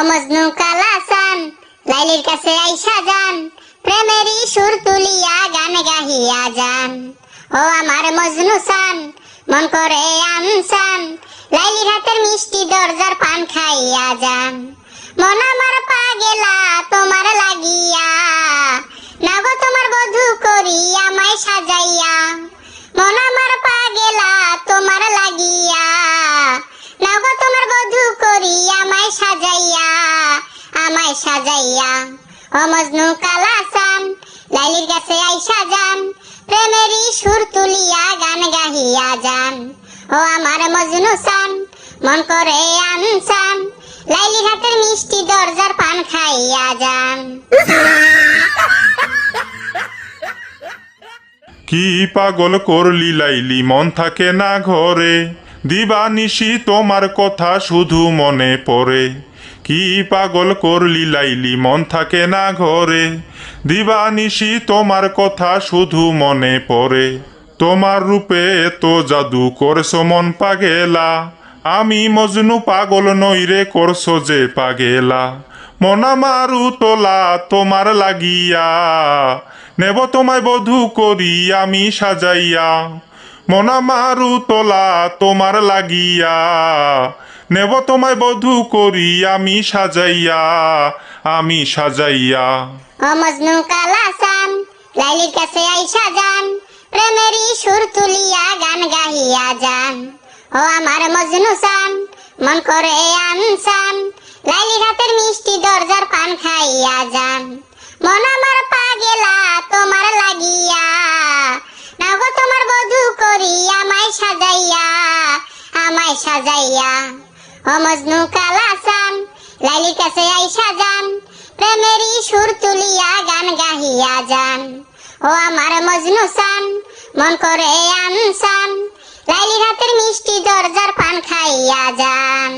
মজনু কালাসান লাইলির কাছে আইসা যান, প্রেমেরই সুর তুলিয়া গান গাহিয়া যান। ও আমার মজনু সান মন করে আনসান, লাইলির হাতের মিষ্টি দরজার পান খাইয়া যান। মন আমার পাগেলা তোমার লাগিয়া, নাগো তোমার বধূ করি আমায় সাজাইয়া। মন আমার পাগেলা তোমার লাগিয়া, নাগো তোমার বধূ করি আমায় সাজাইয়া, আমায় সাজাইয়া। ও মজনু কালাসান লাইলির কাছে আইসা যান, প্রেমেরই সুর তুলিয়া গান গাহিয়া যান। ও আমার মজনু সান মন করে আনসান, লাইলির হাতের মিষ্টি দরজার পান খাইয়া যান। কি পাগল করলি লাইলি, মন থাকে না ঘরে, দিবানিশি তোমার কথা শুধু মনে পড়ে। কি পাগল করলি লাইলি, মন থাকে না ঘরে, দিবানিশি তোমার কথা শুধু মনে পড়ে। তোমার রূপে এত জাদু করছো মন পাগেলা, আমি মজনু পাগল নইরে করছো যে পাগেলা। মন আমার উতলা তোমার লাগিয়া, নেব তোমায় বধূ করি আমি সাজাইয়া। মন আমার উতলা তোমার লাগিয়া, নেব তোমায় বধূ করি আমি সাজাইয়া, আমি সাজাইয়া। ও মজনু কালাসান লাইলির কাছে আইসা যান, প্রেমেরই সুর তুলিয়া গান গাহিয়া যান। ও আমার মজনু সান মন করে আনসান, লাইলির হাতের মিষ্টি দরজার পান খাইয়া যান। মন আমার পাগেলা তোমার লাগিয়া, নাগো তোমার বধূ করি আমায় সাজাইয়া, আমায় সাজাইয়া। ও মজনু কালাসান লাইলির কাছে আইসা যান, প্রেমেরই সুর তুলিয়া গান গাহিয়া যান। ও আমার মজনু সান মন করে আনসান, লাইলির হাতের মিষ্টি দরজার পান খাইয়া যান।